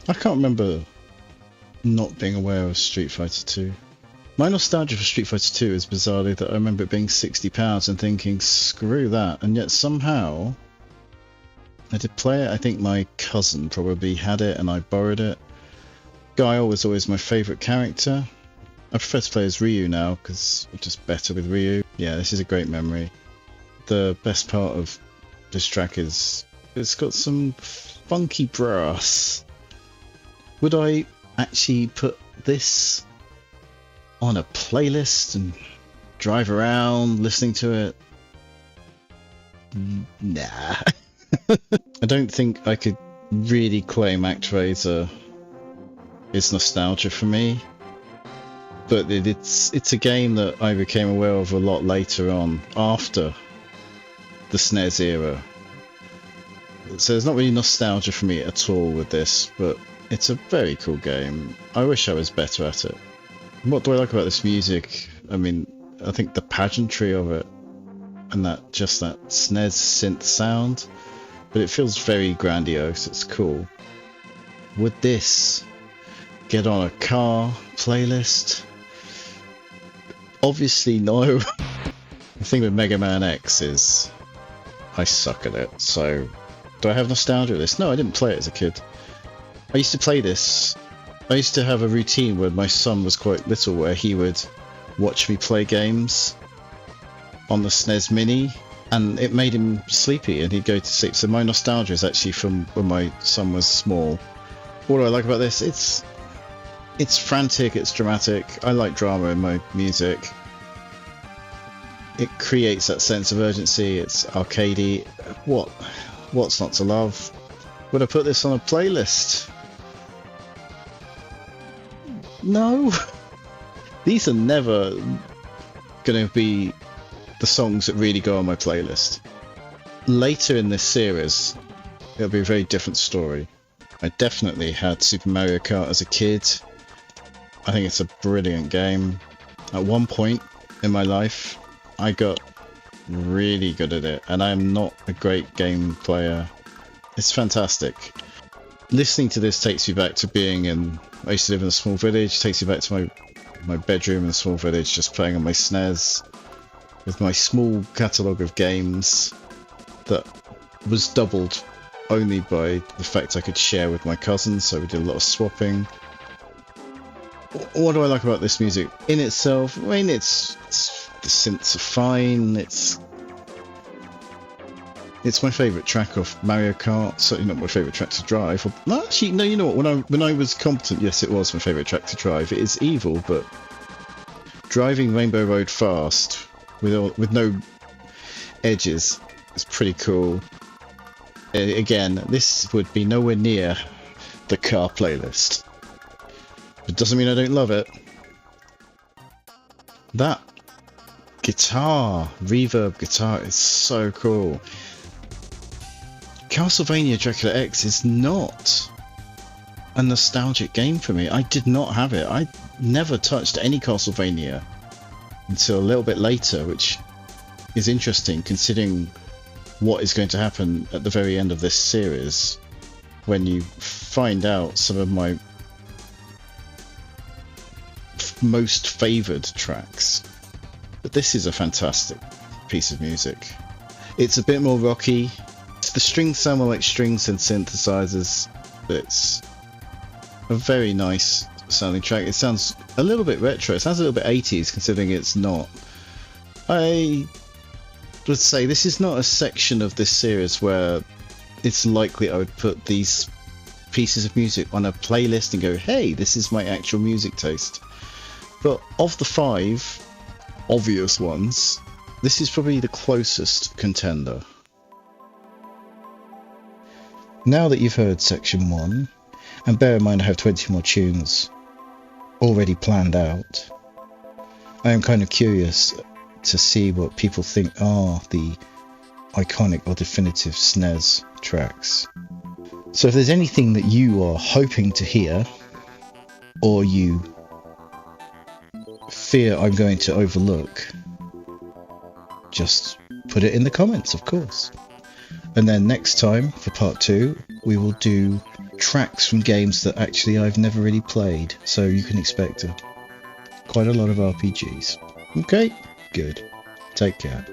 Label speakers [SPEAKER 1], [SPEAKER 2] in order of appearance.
[SPEAKER 1] I can't remember not being aware of Street Fighter 2. My nostalgia for Street Fighter 2 is bizarrely that I remember it being £60 and thinking, screw that, and yet somehow I did play it. I think my cousin probably had it and I borrowed it. Guile was always my favourite character. I prefer to play as Ryu now because I'm just better with Ryu. Yeah, this is a great memory. The best part of this track is it's got some funky brass. Would I actually put this on a playlist and drive around listening to it? Nah. I don't think I could really claim ActRaiser is nostalgia for me, but it's a game that I became aware of a lot later on, after the SNES era. So there's not really nostalgia for me at all with this, but it's a very cool game. I wish I was better at it. What do I like about this music? I mean, I think the pageantry of it, and that SNES synth sound, but it feels very grandiose. It's cool. Would this get on a car playlist? Obviously no. The thing with Mega Man X is I suck at it, so do I have nostalgia with this? No, I didn't play it as a kid. I used to play this. I used to have a routine when my son was quite little where he would watch me play games on the SNES Mini, and it made him sleepy and he'd go to sleep. So my nostalgia is actually from when my son was small. What do I like about this? It's frantic, it's dramatic. I like drama in my music. It creates that sense of urgency. It's arcadey. What's not to love? Would I put this on a playlist? No. These are never going to be the songs that really go on my playlist. Later in this series, it'll be a very different story. I definitely had Super Mario Kart as a kid. I think it's a brilliant game. At one point in my life, I got really good at it, and I'm not a great game player. It's fantastic. Listening to this takes me back to being in... I used to live in a small village, takes me back to my bedroom in a small village, just playing on my SNES, with my small catalogue of games that was doubled only by the fact I could share with my cousins, so we did a lot of swapping. What do I like about this music? In itself, I mean, the synths are fine, it's my favourite track off Mario Kart, certainly not my favourite track to drive. No, actually, no, you know what, when I was competent, yes, it was my favourite track to drive. It is evil, but driving Rainbow Road fast, with no edges, is pretty cool. Again, this would be nowhere near the car playlist. It doesn't mean I don't love it. That guitar, reverb guitar, is so cool. Castlevania Dracula X is not a nostalgic game for me. I did not have it. I never touched any Castlevania until a little bit later, which is interesting considering what is going to happen at the very end of this series when you find out some of my most favoured tracks. But this is a fantastic piece of music. It's a bit more rocky. The strings sound more like strings and synthesizers, but it's a very nice sounding track. It sounds a little bit retro. It sounds a little bit 80s considering it's not. I would say this is not a section of this series where it's likely I would put these pieces of music on a playlist and go, hey, this is my actual music taste. But of the 5 obvious ones, this is probably the closest contender. Now that you've heard section 1, and bear in mind I have 20 more tunes already planned out, I am kind of curious to see what people think are the iconic or definitive SNES tracks. So if there's anything that you are hoping to hear, or you fear I'm going to overlook, just put it in the comments, of course. And then next time, for part 2, we will do tracks from games that actually I've never really played, so you can expect quite a lot of RPGs. Okay, good. Take care.